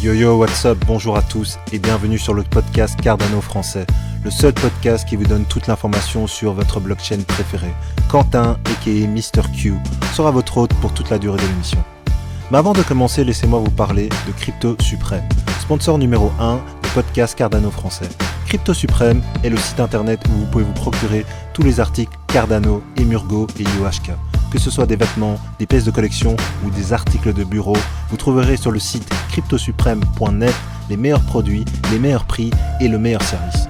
Yo yo, what's up, bonjour à tous et bienvenue sur le podcast Cardano français, le seul podcast qui vous donne toute l'information sur votre blockchain préférée. Quentin, aka Mr. Q, sera votre hôte pour toute la durée de l'émission. Mais avant de commencer, laissez-moi vous parler de Crypto Suprême, sponsor numéro 1 du podcast Cardano français. Crypto Suprême est le site internet où vous pouvez vous procurer tous les articles Cardano, Emurgo et UHK. Que ce soit des vêtements, des pièces de collection ou des articles de bureau, vous trouverez sur le site cryptosupreme.net les meilleurs produits, les meilleurs prix et le meilleur service.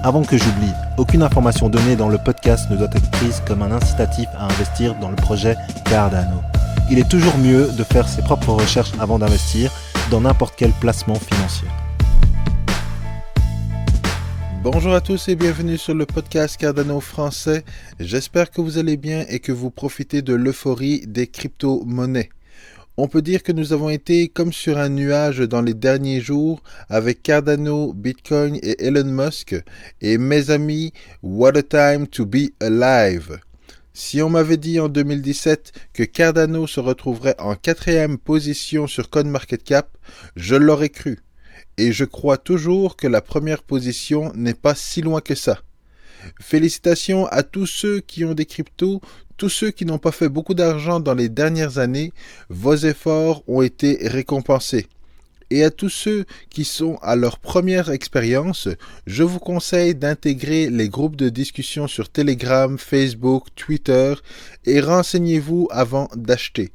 Avant que j'oublie, aucune information donnée dans le podcast ne doit être prise comme un incitatif à investir dans le projet Cardano. Il est toujours mieux de faire ses propres recherches avant d'investir dans n'importe quel placement financier. Bonjour à tous et bienvenue sur le podcast Cardano français. J'espère que vous allez bien et que vous profitez de l'euphorie des crypto-monnaies. On peut dire que nous avons été comme sur un nuage dans les derniers jours avec Cardano, Bitcoin et Elon Musk. Et mes amis, what a time to be alive! Si on m'avait dit en 2017 que Cardano se retrouverait en 4e position sur CoinMarketCap, je l'aurais cru. Et je crois toujours que la première position n'est pas si loin que ça. Félicitations à tous ceux qui ont des cryptos, tous ceux qui n'ont pas fait beaucoup d'argent dans les dernières années, vos efforts ont été récompensés. Et à tous ceux qui sont à leur première expérience, je vous conseille d'intégrer les groupes de discussion sur Telegram, Facebook, Twitter et renseignez-vous avant d'acheter.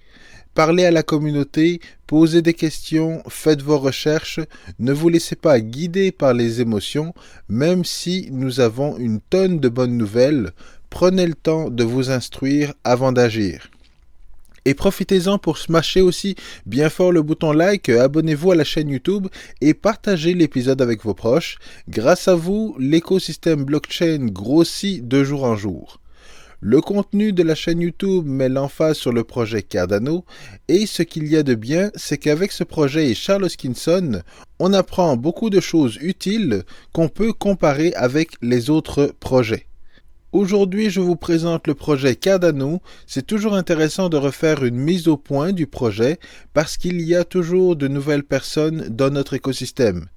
Parlez à la communauté, posez des questions, faites vos recherches, ne vous laissez pas guider par les émotions, même si nous avons une tonne de bonnes nouvelles, prenez le temps de vous instruire avant d'agir. Et profitez-en pour smasher aussi bien fort le bouton like, abonnez-vous à la chaîne YouTube et partagez l'épisode avec vos proches. Grâce à vous, l'écosystème blockchain grossit de jour en jour. Le contenu de la chaîne YouTube met l'emphase sur le projet Cardano et ce qu'il y a de bien, c'est qu'avec ce projet et Charles Hoskinson, on apprend beaucoup de choses utiles qu'on peut comparer avec les autres projets. Aujourd'hui, je vous présente le projet Cardano. C'est toujours intéressant de refaire une mise au point du projet parce qu'il y a toujours de nouvelles personnes dans notre écosystème.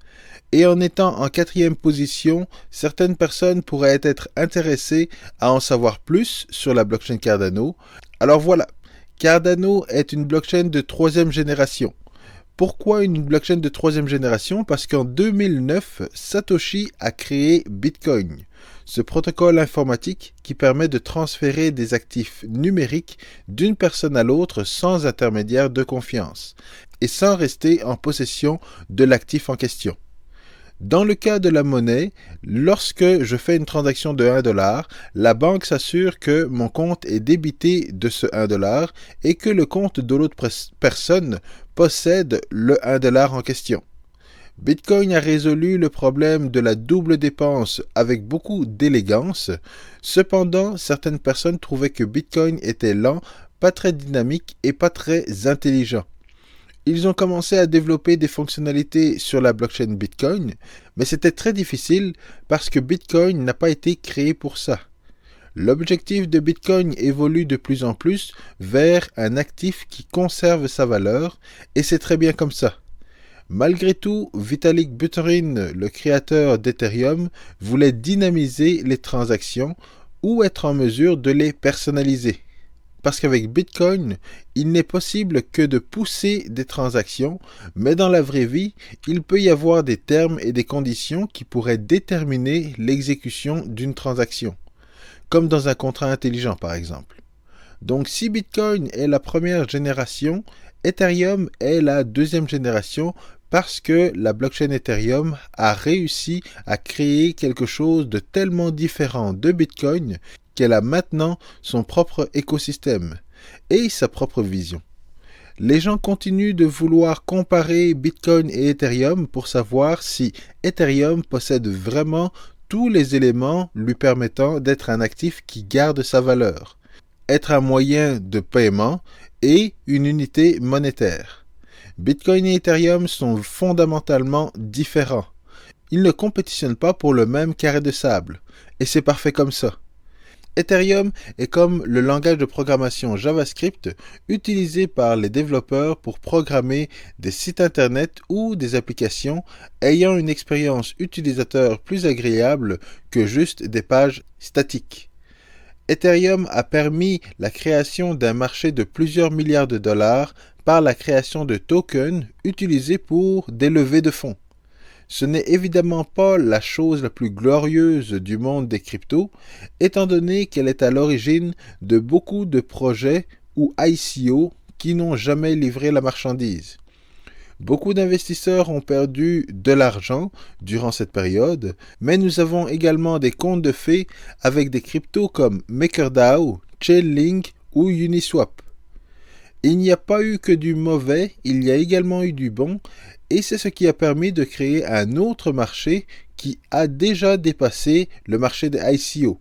Et en étant en 4e position, certaines personnes pourraient être intéressées à en savoir plus sur la blockchain Cardano. Alors voilà, Cardano est une blockchain de 3e génération. Pourquoi une blockchain de 3e génération? Parce qu'en 2009, Satoshi a créé Bitcoin, ce protocole informatique qui permet de transférer des actifs numériques d'une personne à l'autre sans intermédiaire de confiance et sans rester en possession de l'actif en question. Dans le cas de la monnaie, lorsque je fais une transaction de 1 $, la banque s'assure que mon compte est débité de ce 1 $ et que le compte de l'autre personne possède le 1 $ en question. Bitcoin a résolu le problème de la double dépense avec beaucoup d'élégance. Cependant, certaines personnes trouvaient que Bitcoin était lent, pas très dynamique et pas très intelligent. Ils ont commencé à développer des fonctionnalités sur la blockchain Bitcoin, mais c'était très difficile parce que Bitcoin n'a pas été créé pour ça. L'objectif de Bitcoin évolue de plus en plus vers un actif qui conserve sa valeur, et c'est très bien comme ça. Malgré tout, Vitalik Buterin, le créateur d'Ethereum, voulait dynamiser les transactions ou être en mesure de les personnaliser. Parce qu'avec Bitcoin, il n'est possible que de pousser des transactions, mais dans la vraie vie, il peut y avoir des termes et des conditions qui pourraient déterminer l'exécution d'une transaction, comme dans un contrat intelligent par exemple. Donc si Bitcoin est la première génération, Ethereum est la 2e génération parce que la blockchain Ethereum a réussi à créer quelque chose de tellement différent de Bitcoin qu'elle a maintenant son propre écosystème et sa propre vision. Les gens continuent de vouloir comparer Bitcoin et Ethereum pour savoir si Ethereum possède vraiment tous les éléments lui permettant d'être un actif qui garde sa valeur, être un moyen de paiement et une unité monétaire. Bitcoin et Ethereum sont fondamentalement différents. Ils ne compétitionnent pas pour le même carré de sable, et c'est parfait comme ça. Ethereum est comme le langage de programmation JavaScript utilisé par les développeurs pour programmer des sites internet ou des applications ayant une expérience utilisateur plus agréable que juste des pages statiques. Ethereum a permis la création d'un marché de plusieurs milliards de dollars par la création de tokens utilisés pour des levées de fonds. Ce n'est évidemment pas la chose la plus glorieuse du monde des cryptos, étant donné qu'elle est à l'origine de beaucoup de projets ou ICO qui n'ont jamais livré la marchandise. Beaucoup d'investisseurs ont perdu de l'argent durant cette période, mais nous avons également des contes de fées avec des cryptos comme MakerDAO, Chainlink ou Uniswap. Il n'y a pas eu que du mauvais, il y a également eu du bon, et c'est ce qui a permis de créer un autre marché qui a déjà dépassé le marché des ICO.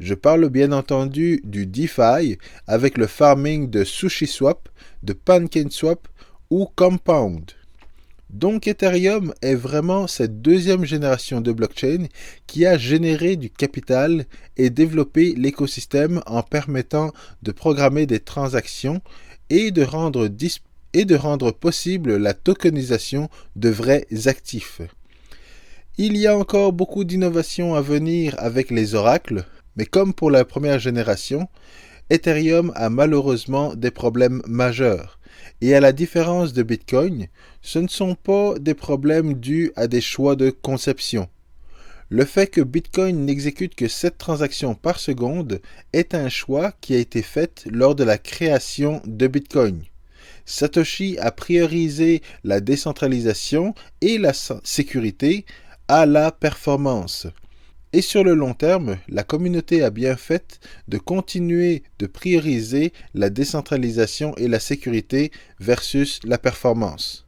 Je parle bien entendu du DeFi avec le farming de SushiSwap, de PancakeSwap ou Compound. Donc Ethereum est vraiment cette deuxième génération de blockchain qui a généré du capital et développé l'écosystème en permettant de programmer des transactions et de rendre possible la tokenisation de vrais actifs. Il y a encore beaucoup d'innovations à venir avec les oracles, mais comme pour la première génération, Ethereum a malheureusement des problèmes majeurs. Et à la différence de Bitcoin, ce ne sont pas des problèmes dus à des choix de conception. Le fait que Bitcoin n'exécute que 7 transactions par seconde est un choix qui a été fait lors de la création de Bitcoin. Satoshi a priorisé la décentralisation et la sécurité à la performance. Et sur le long terme, la communauté a bien fait de continuer de prioriser la décentralisation et la sécurité versus la performance.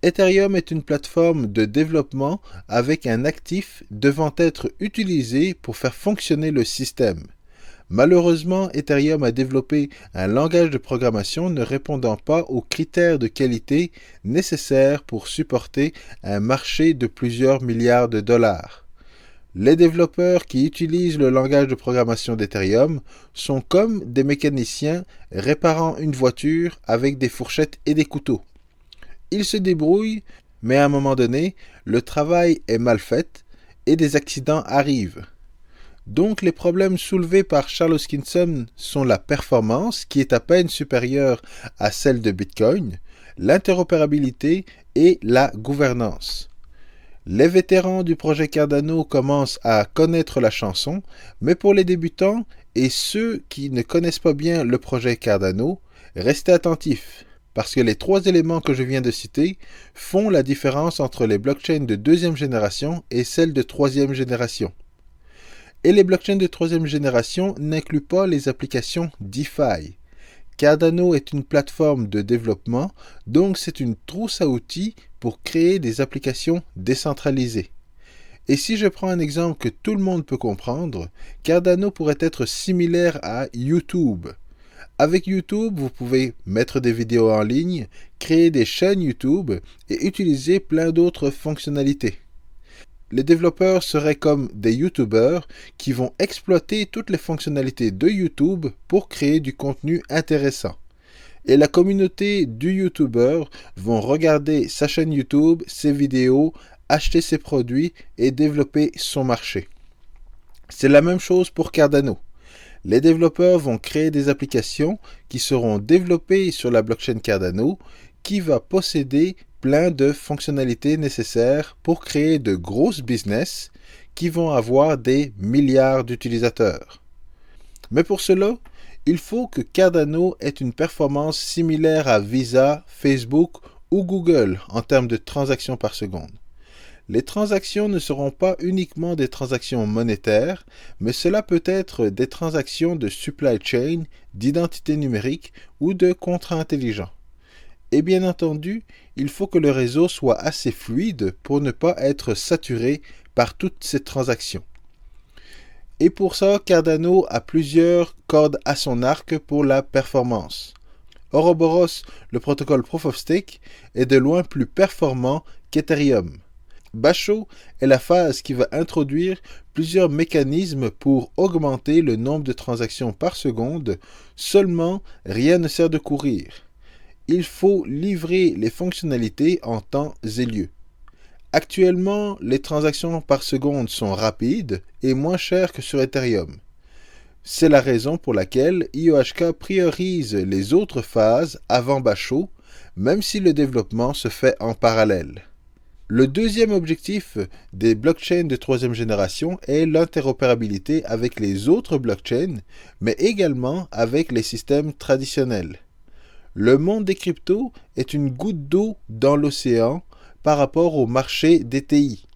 Ethereum est une plateforme de développement avec un actif devant être utilisé pour faire fonctionner le système. Malheureusement, Ethereum a développé un langage de programmation ne répondant pas aux critères de qualité nécessaires pour supporter un marché de plusieurs milliards de dollars. Les développeurs qui utilisent le langage de programmation d'Ethereum sont comme des mécaniciens réparant une voiture avec des fourchettes et des couteaux. Ils se débrouillent, mais à un moment donné, le travail est mal fait et des accidents arrivent. Donc les problèmes soulevés par Charles Hoskinson sont la performance, qui est à peine supérieure à celle de Bitcoin, l'interopérabilité et la gouvernance. Les vétérans du projet Cardano commencent à connaître la chanson, mais pour les débutants et ceux qui ne connaissent pas bien le projet Cardano, restez attentifs, parce que les 3 éléments que je viens de citer font la différence entre les blockchains de 2e génération et celles de 3e génération. Et les blockchains de 3e génération n'incluent pas les applications DeFi. Cardano est une plateforme de développement, donc c'est une trousse à outils pour créer des applications décentralisées. Et si je prends un exemple que tout le monde peut comprendre, Cardano pourrait être similaire à YouTube. Avec YouTube, vous pouvez mettre des vidéos en ligne, créer des chaînes YouTube et utiliser plein d'autres fonctionnalités. Les développeurs seraient comme des YouTubers qui vont exploiter toutes les fonctionnalités de YouTube pour créer du contenu intéressant. Et la communauté du YouTuber vont regarder sa chaîne YouTube, ses vidéos, acheter ses produits et développer son marché. C'est la même chose pour Cardano. Les développeurs vont créer des applications qui seront développées sur la blockchain Cardano, qui va posséder plein de fonctionnalités nécessaires pour créer de grosses business qui vont avoir des milliards d'utilisateurs. Mais pour cela, il faut que Cardano ait une performance similaire à Visa, Facebook ou Google en termes de transactions par seconde. Les transactions ne seront pas uniquement des transactions monétaires, mais cela peut être des transactions de supply chain, d'identité numérique ou de contrats intelligents. Et bien entendu, il faut que le réseau soit assez fluide pour ne pas être saturé par toutes ces transactions. Et pour ça, Cardano a plusieurs cordes à son arc pour la performance. Ouroboros, le protocole Proof of Stake, est de loin plus performant qu'Ethereum. Bashot est la phase qui va introduire plusieurs mécanismes pour augmenter le nombre de transactions par seconde, seulement rien ne sert de courir. Il faut livrer les fonctionnalités en temps et lieu. Actuellement, les transactions par seconde sont rapides et moins chères que sur Ethereum. C'est la raison pour laquelle IOHK priorise les autres phases avant Bashot, même si le développement se fait en parallèle. Le deuxième objectif des blockchains de troisième génération est l'interopérabilité avec les autres blockchains, mais également avec les systèmes traditionnels. Le monde des cryptos est une goutte d'eau dans l'océan par rapport au marché des TI.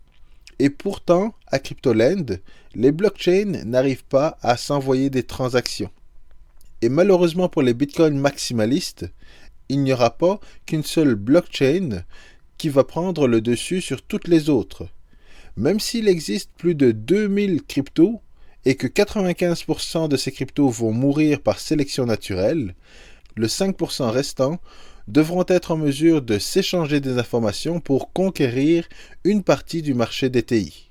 Et pourtant, à Cryptoland, les blockchains n'arrivent pas à s'envoyer des transactions. Et malheureusement pour les bitcoins maximalistes, il n'y aura pas qu'une seule blockchain qui va prendre le dessus sur toutes les autres. Même s'il existe plus de 2000 cryptos et que 95% de ces cryptos vont mourir par sélection naturelle, le 5% restant devront être en mesure de s'échanger des informations pour conquérir une partie du marché des TI.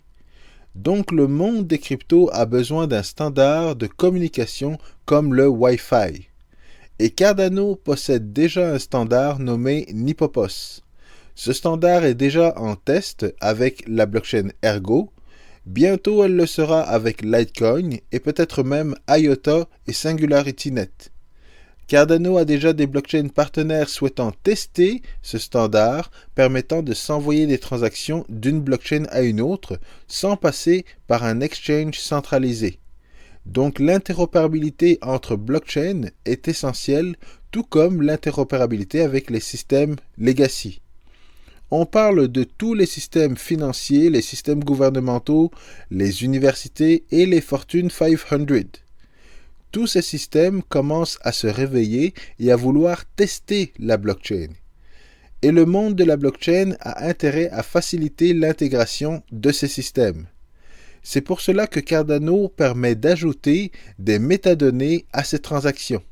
Donc le monde des cryptos a besoin d'un standard de communication comme le Wi-Fi. Et Cardano possède déjà un standard nommé Nipopos. Ce standard est déjà en test avec la blockchain Ergo. Bientôt, elle le sera avec Litecoin et peut-être même IOTA et SingularityNet. Cardano a déjà des blockchains partenaires souhaitant tester ce standard permettant de s'envoyer des transactions d'une blockchain à une autre sans passer par un exchange centralisé. Donc l'interopérabilité entre blockchains est essentielle, tout comme l'interopérabilité avec les systèmes legacy. On parle de tous les systèmes financiers, les systèmes gouvernementaux, les universités et les Fortune 500. Tous ces systèmes commencent à se réveiller et à vouloir tester la blockchain. Et le monde de la blockchain a intérêt à faciliter l'intégration de ces systèmes. C'est pour cela que Cardano permet d'ajouter des métadonnées à ces transactions.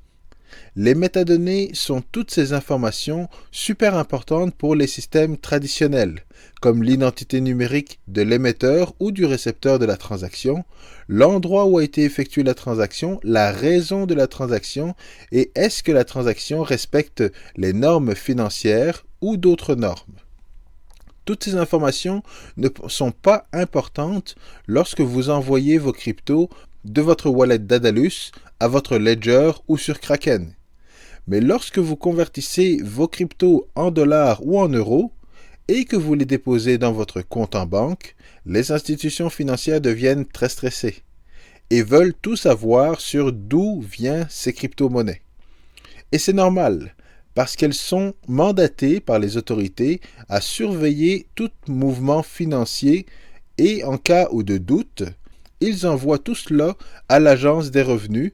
Les métadonnées sont toutes ces informations super importantes pour les systèmes traditionnels, comme l'identité numérique de l'émetteur ou du récepteur de la transaction, l'endroit où a été effectuée la transaction, la raison de la transaction et est-ce que la transaction respecte les normes financières ou d'autres normes. Toutes ces informations ne sont pas importantes lorsque vous envoyez vos cryptos de votre wallet Daedalus à votre Ledger ou sur Kraken. Mais lorsque vous convertissez vos cryptos en dollars ou en euros et que vous les déposez dans votre compte en banque, les institutions financières deviennent très stressées et veulent tout savoir sur d'où viennent ces crypto-monnaies. Et c'est normal, parce qu'elles sont mandatées par les autorités à surveiller tout mouvement financier et en cas de doute, ils envoient tout cela à l'agence des revenus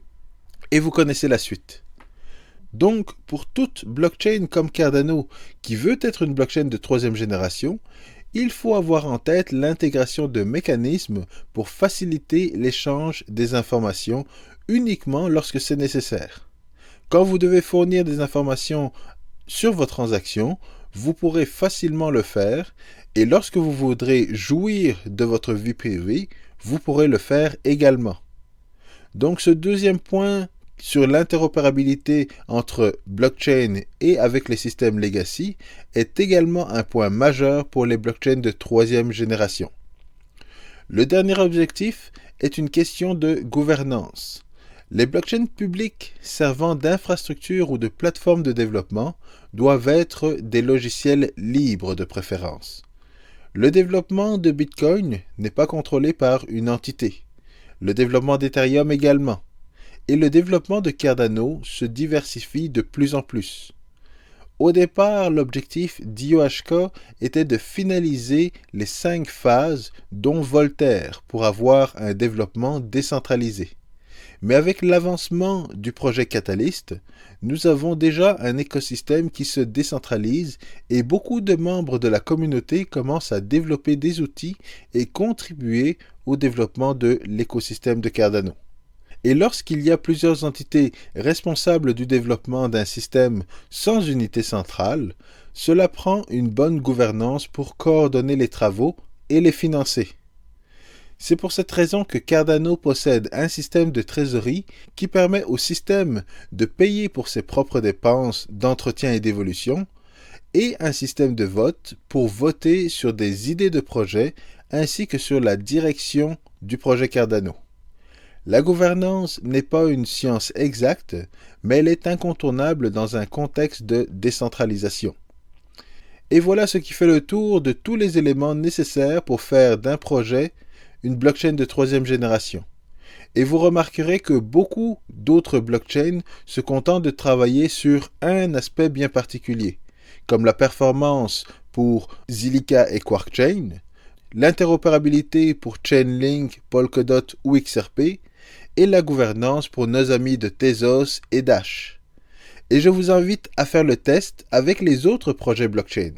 et vous connaissez la suite. Donc, pour toute blockchain comme Cardano qui veut être une blockchain de troisième génération, il faut avoir en tête l'intégration de mécanismes pour faciliter l'échange des informations uniquement lorsque c'est nécessaire. Quand vous devez fournir des informations sur vos transactions, vous pourrez facilement le faire et lorsque vous voudrez jouir de votre vie privée, vous pourrez le faire également. Donc ce deuxième point sur l'interopérabilité entre blockchain et avec les systèmes legacy est également un point majeur pour les blockchains de troisième génération. Le dernier objectif est une question de gouvernance. Les blockchains publiques servant d'infrastructure ou de plateforme de développement doivent être des logiciels libres de préférence. Le développement de Bitcoin n'est pas contrôlé par une entité. Le développement d'Ethereum également. Et le développement de Cardano se diversifie de plus en plus. Au départ, l'objectif d'IOHK était de finaliser les 5 phases dont Voltaire pour avoir un développement décentralisé. Mais avec l'avancement du projet Catalyst, nous avons déjà un écosystème qui se décentralise et beaucoup de membres de la communauté commencent à développer des outils et contribuer au développement de l'écosystème de Cardano. Et lorsqu'il y a plusieurs entités responsables du développement d'un système sans unité centrale, cela prend une bonne gouvernance pour coordonner les travaux et les financer. C'est pour cette raison que Cardano possède un système de trésorerie qui permet au système de payer pour ses propres dépenses d'entretien et d'évolution, et un système de vote pour voter sur des idées de projet ainsi que sur la direction du projet Cardano. La gouvernance n'est pas une science exacte, mais elle est incontournable dans un contexte de décentralisation. Et voilà ce qui fait le tour de tous les éléments nécessaires pour faire d'un projet une blockchain de troisième génération. Et vous remarquerez que beaucoup d'autres blockchains se contentent de travailler sur un aspect bien particulier, comme la performance pour Zilliqa et QuarkChain, l'interopérabilité pour Chainlink, Polkadot ou XRP, et la gouvernance pour nos amis de Tezos et Dash. Et je vous invite à faire le test avec les autres projets blockchain.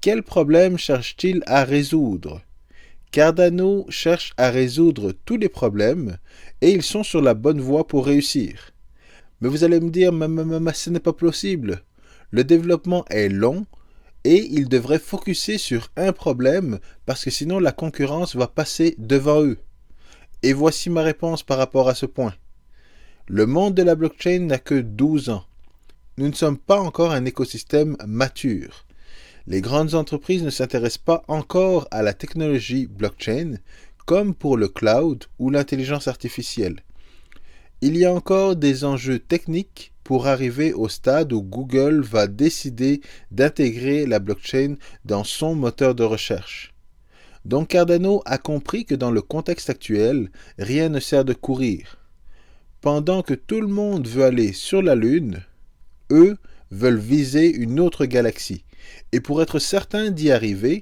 Quels problèmes cherchent-ils à résoudre? Cardano cherche à résoudre tous les problèmes et ils sont sur la bonne voie pour réussir. Mais vous allez me dire, mais ce n'est pas possible. Le développement est long et ils devraient focuser sur un problème parce que sinon la concurrence va passer devant eux. Et voici ma réponse par rapport à ce point. Le monde de la blockchain n'a que 12 ans. Nous ne sommes pas encore un écosystème mature. Les grandes entreprises ne s'intéressent pas encore à la technologie blockchain, comme pour le cloud ou l'intelligence artificielle. Il y a encore des enjeux techniques pour arriver au stade où Google va décider d'intégrer la blockchain dans son moteur de recherche. Donc Cardano a compris que dans le contexte actuel, rien ne sert de courir. Pendant que tout le monde veut aller sur la Lune, eux veulent viser une autre galaxie. Et pour être certains d'y arriver,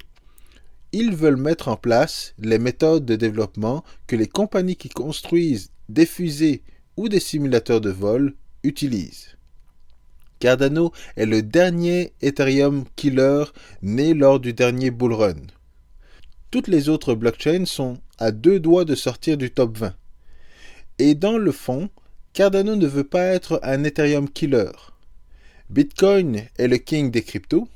ils veulent mettre en place les méthodes de développement que les compagnies qui construisent des fusées ou des simulateurs de vol utilisent. Cardano est le dernier Ethereum killer né lors du dernier bull run. Toutes les autres blockchains sont à 2 doigts de sortir du top 20. Et dans le fond, Cardano ne veut pas être un Ethereum killer. Bitcoin est le king des cryptos,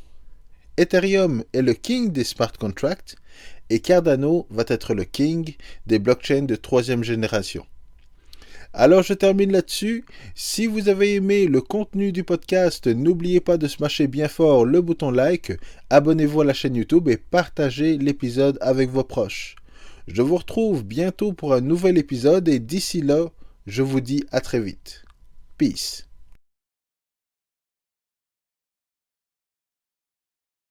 Ethereum est le king des smart contracts et Cardano va être le king des blockchains de troisième génération. Alors je termine là-dessus. Si vous avez aimé le contenu du podcast, n'oubliez pas de smasher bien fort le bouton like, abonnez-vous à la chaîne YouTube et partagez l'épisode avec vos proches. Je vous retrouve bientôt pour un nouvel épisode et d'ici là, je vous dis à très vite. Peace.